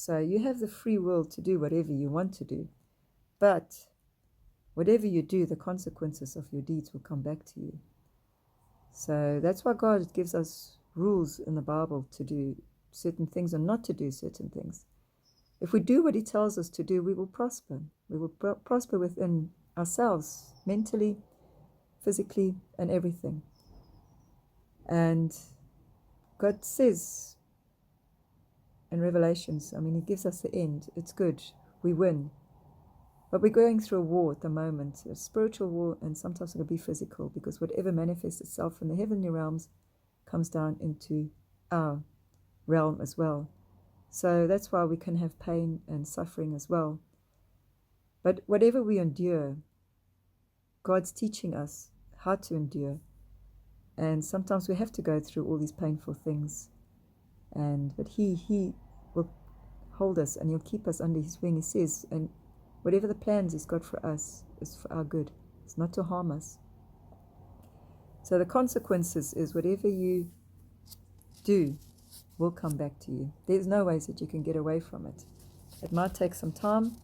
So you have the free will to do whatever you want to do. But whatever you do, the consequences of your deeds will come back to you. So that's why God gives us rules in the Bible to do certain things and not to do certain things. If we do what He tells us to do, we will prosper. We will prosper within ourselves, mentally, physically, and everything. And God says in Revelations, He gives us the end. It's good. We win. But we're going through a war at the moment, a spiritual war, and sometimes it will be physical, because whatever manifests itself in the heavenly realms comes down into our realm as well. So that's why we can have pain and suffering as well. But whatever we endure, God's teaching us how to endure. And sometimes we have to go through all these painful things. But He will hold us, and He'll keep us under His wing. He says, and whatever the plans He's got for us is for our good. It's not to harm us. So the consequences is whatever you do will come back to you. There's no ways that you can get away from it. It might take some time.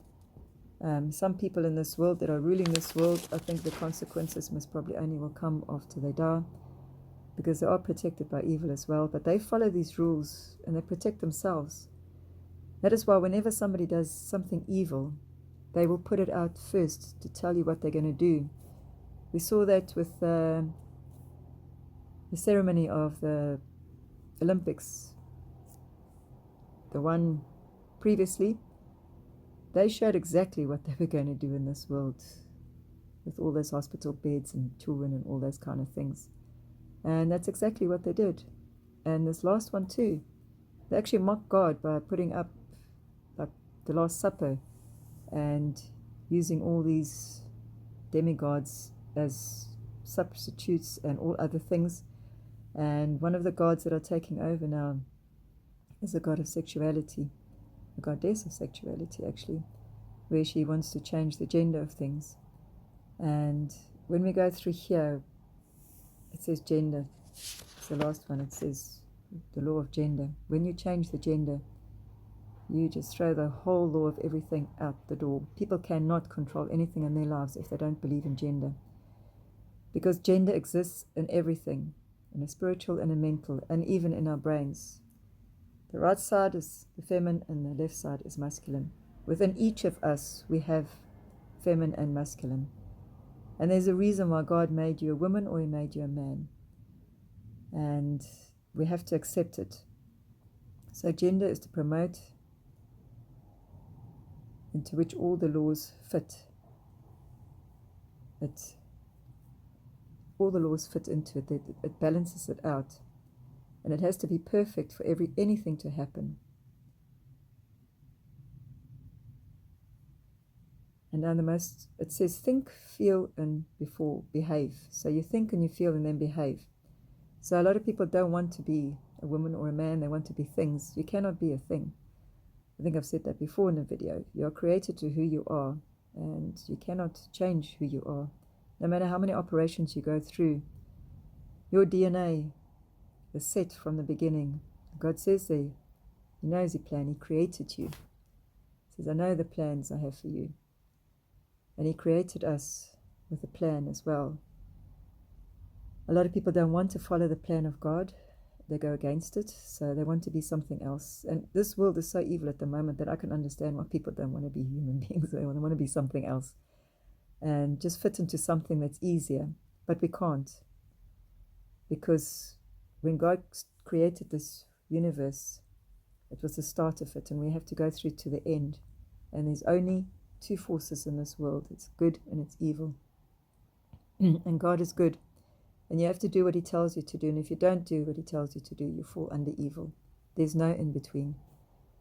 Some people in this world that are ruling this world, I think the consequences most probably only will come after they die, because they are protected by evil as well. But they follow these rules and they protect themselves. That is why whenever somebody does something evil, they will put it out first to tell you what they're going to do. We saw that with the ceremony of the Olympics, the one previously. They showed exactly what they were going to do in this world, with all those hospital beds and children and all those kind of things. And that's exactly what they did. And this last one too, they actually mocked God by putting up like the Last Supper and using all these demigods as substitutes and all other things. And one of the gods that are taking over now is the god of sexuality, the goddess of sexuality actually, where she wants to change the gender of things. And when we go through here, it says gender. It's the last one. It says the law of gender. When you change the gender, you just throw the whole law of everything out the door. People cannot control anything in their lives if they don't believe in gender. Because gender exists in everything, in a spiritual and a mental, and even in our brains. The right side is the feminine and the left side is masculine. Within each of us, we have feminine and masculine. And there's a reason why God made you a woman or He made you a man. And we have to accept it. So gender is to promote, into which all the laws fit. All the laws fit into it. It balances it out. And it has to be perfect for anything to happen. And now it says think, feel, and before behave. So you think and you feel and then behave. So a lot of people don't want to be a woman or a man. They want to be things. You cannot be a thing. I think I've said that before in a video. You are created to who you are, and you cannot change who you are. No matter how many operations you go through, your DNA is set from the beginning. God says there, He knows His plan. He created you. He says, I know the plans I have for you. And He created us with a plan as well. A lot of people don't want to follow the plan of God. They go against it, so they want to be something else. And this world is so evil at the moment that I can understand why people don't want to be human beings. They want to be something else and just fit into something that's easier. But we can't, because when God created this universe, it was the start of it, and we have to go through to the end. And there's only two forces in this world. It's good and it's evil. And God is good. And you have to do what He tells you to do. And if you don't do what He tells you to do, you fall under evil. There's no in between.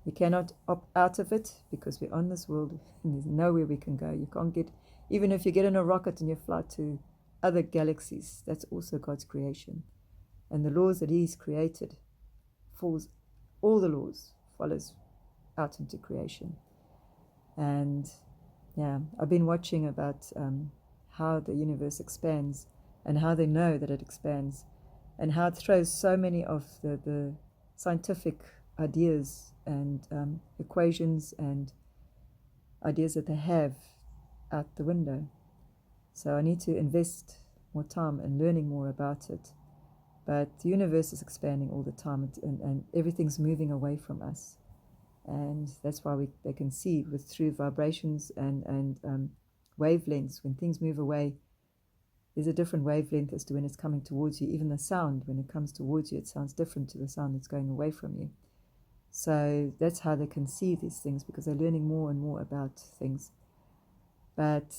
You cannot opt out of it, because we're on this world and there's nowhere we can go. You can't get, even if you get in a rocket and you fly to other galaxies, that's also God's creation. And the laws that He's created, all the laws follows out into creation. And yeah, I've been watching about how the universe expands, and how they know that it expands, and how it throws so many of the scientific ideas and equations and ideas that they have out the window. So I need to invest more time in learning more about it. But the universe is expanding all the time, and everything's moving away from us. And that's why they can see through vibrations and wavelengths. When things move away, there's a different wavelength as to when it's coming towards you. Even the sound, when it comes towards you, it sounds different to the sound that's going away from you. So that's how they can see these things, because they're learning more and more about things. But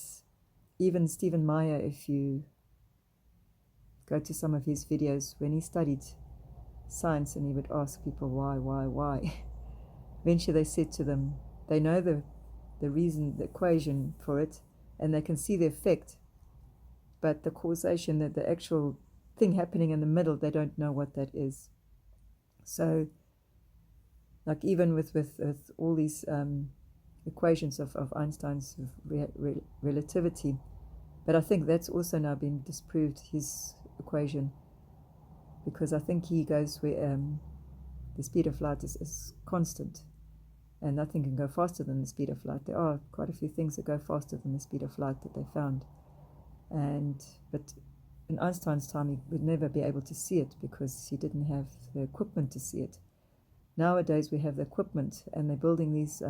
even Stephen Meyer, if you go to some of his videos, when he studied science and he would ask people why, eventually they said to them, they know the reason, the equation for it, and they can see the effect, but the causation, that the actual thing happening in the middle, they don't know what that is. So like even with all these equations of Einstein's relativity, but I think that's also now been disproved, his equation, because I think he goes where the speed of light is constant, and nothing can go faster than the speed of light. There are quite a few things that go faster than the speed of light that they found, but in Einstein's time he would never be able to see it because he didn't have the equipment to see it. Nowadays we have the equipment, and they're building these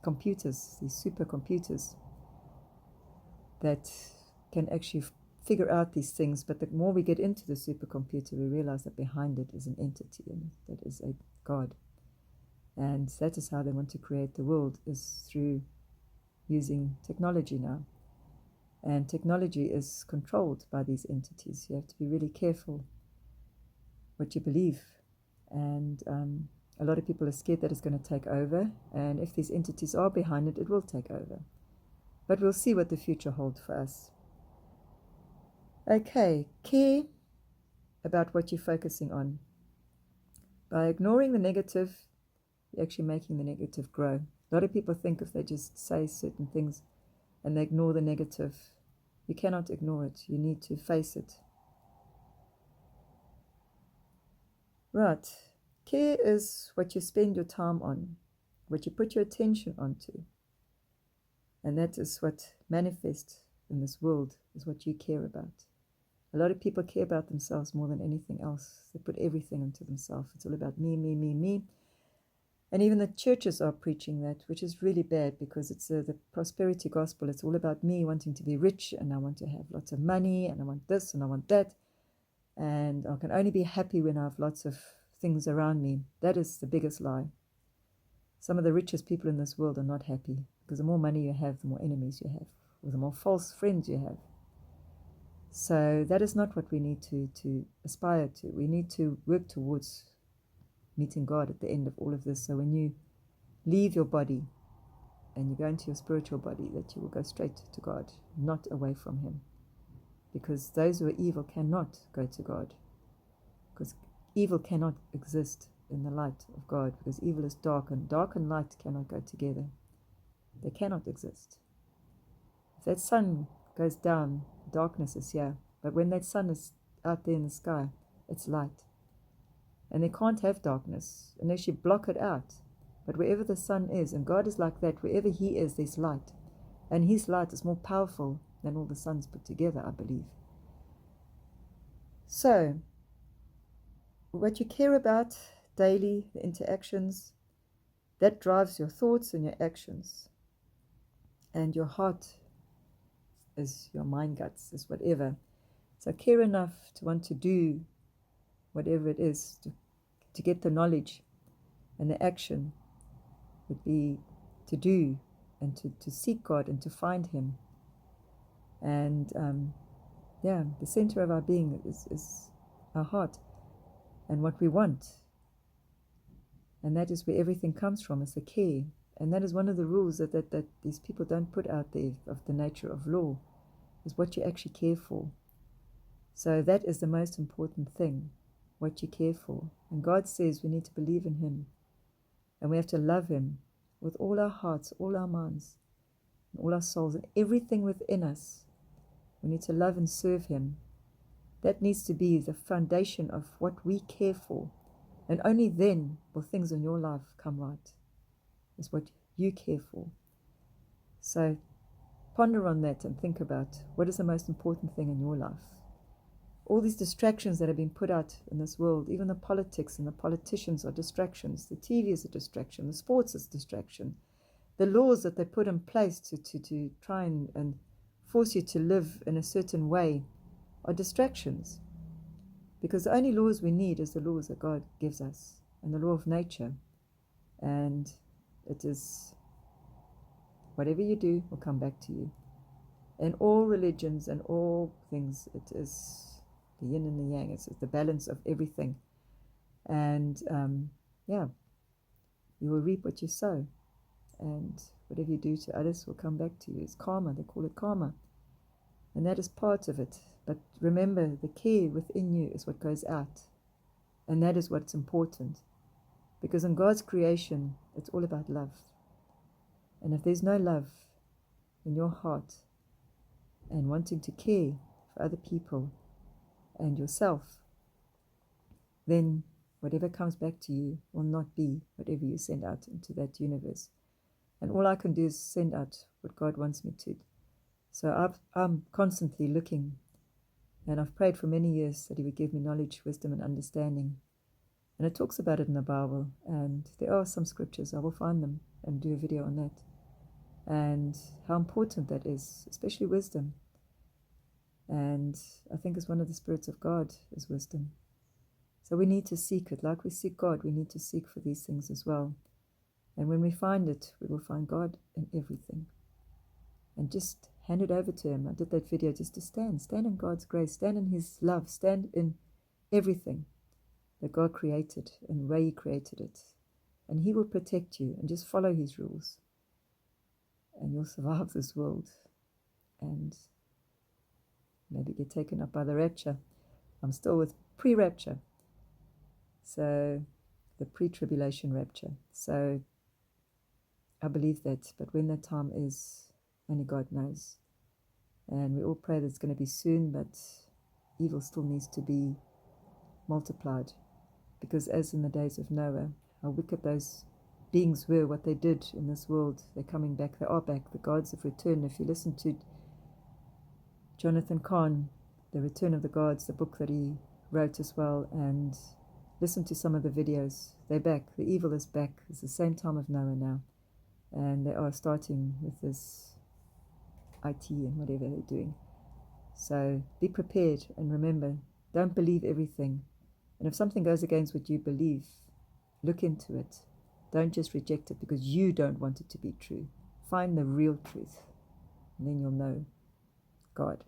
computers, these supercomputers, that can actually figure out these things. But the more we get into the supercomputer, we realize that behind it is an entity, and that is a God. And that is how they want to create the world, is through using technology now. And technology is controlled by these entities. You have to be really careful what you believe. And a lot of people are scared that it's going to take over. And if these entities are behind it, it will take over. But we'll see what the future holds for us. Okay, care about what you're focusing on. By ignoring the negative, you're actually making the negative grow. A lot of people think if they just say certain things and they ignore the negative, you cannot ignore it. You need to face it. Right. Care is what you spend your time on, what you put your attention onto. And that is what manifests in this world, is what you care about. A lot of people care about themselves more than anything else. They put everything into themselves. It's all about me, me, me, me. And even the churches are preaching that, which is really bad, because it's the prosperity gospel. It's all about me wanting to be rich, and I want to have lots of money, and I want this, and I want that. And I can only be happy when I have lots of things around me. That is the biggest lie. Some of the richest people in this world are not happy, because the more money you have, the more enemies you have, or the more false friends you have. So that is not what we need to aspire to. We need to work towards meeting God at the end of all of this. So when you leave your body and you go into your spiritual body, that you will go straight to God, not away from Him. Because those who are evil cannot go to God. Because evil cannot exist in the light of God, because evil is dark, and dark and light cannot go together. They cannot exist. If that sun goes down, darkness is here. But when that sun is out there in the sky, it's light. And they can't have darkness unless you block it out. But wherever the sun is, and God is like that, wherever He is, there's light. And His light is more powerful than all the suns put together, I believe. So, what you care about daily, the interactions, that drives your thoughts and your actions. And your heart is your mind guts, is whatever. So care enough to want to do whatever it is, to get the knowledge, and the action would be to do and to seek God and to find Him. And the center of our being is our heart and what we want. And that is where everything comes from, is the care. And that is one of the rules that these people don't put out there of the nature of law, is what you actually care for. So that is the most important thing, what you care for. And God says we need to believe in Him. And we have to love Him with all our hearts, all our minds, and all our souls, and everything within us. We need to love and serve Him. That needs to be the foundation of what we care for. And only then will things in your life come right. is what you care for. So ponder on that and think about what is the most important thing in your life. All these distractions that have been put out in this world, even the politics and the politicians are distractions. The TV is a distraction. The sports is a distraction. The laws that they put in place to try and force you to live in a certain way are distractions. Because the only laws we need is the laws that God gives us and the law of nature. And it is whatever you do will come back to you. In all religions and all things, it is the yin and the yang. It's the balance of everything. And yeah, you will reap what you sow. And whatever you do to others will come back to you. It's karma. They call it karma. And that is part of it. But remember, the care within you is what goes out. And that is what's important. Because in God's creation, it's all about love. And if there's no love in your heart and wanting to care for other people and yourself, then whatever comes back to you will not be whatever you send out into that universe. And all I can do is send out what God wants me to. So I'm constantly looking, and I've prayed for many years that He would give me knowledge, wisdom, and understanding. And it talks about it in the Bible, and there are some scriptures. I will find them and do a video on that. And how important that is, especially wisdom. And I think it's one of the spirits of God is wisdom. So we need to seek it. Like we seek God, we need to seek for these things as well. And when we find it, we will find God in everything. And just hand it over to Him. I did that video just to stand in God's grace, stand in His love, stand in everything that God created and the way He created it. And He will protect you, and just follow His rules. And you'll survive this world and maybe get taken up by the rapture. I'm still with pre-rapture. So the pre-tribulation rapture. So I believe that, but when that time is, only God knows. And we all pray that it's going to be soon, but evil still needs to be multiplied. Because as in the days of Noah, how wicked those beings were, what they did in this world, they're coming back, they are back, the gods have returned. If you listen to Jonathan Cahn, The Return of the Gods, the book that he wrote as well, and listen to some of the videos, they're back, the evil is back. It's the same time of Noah now, and they are starting with this IT and whatever they're doing. So be prepared, and remember, don't believe everything. And if something goes against what you believe, look into it. Don't just reject it because you don't want it to be true. Find the real truth, and then you'll know God.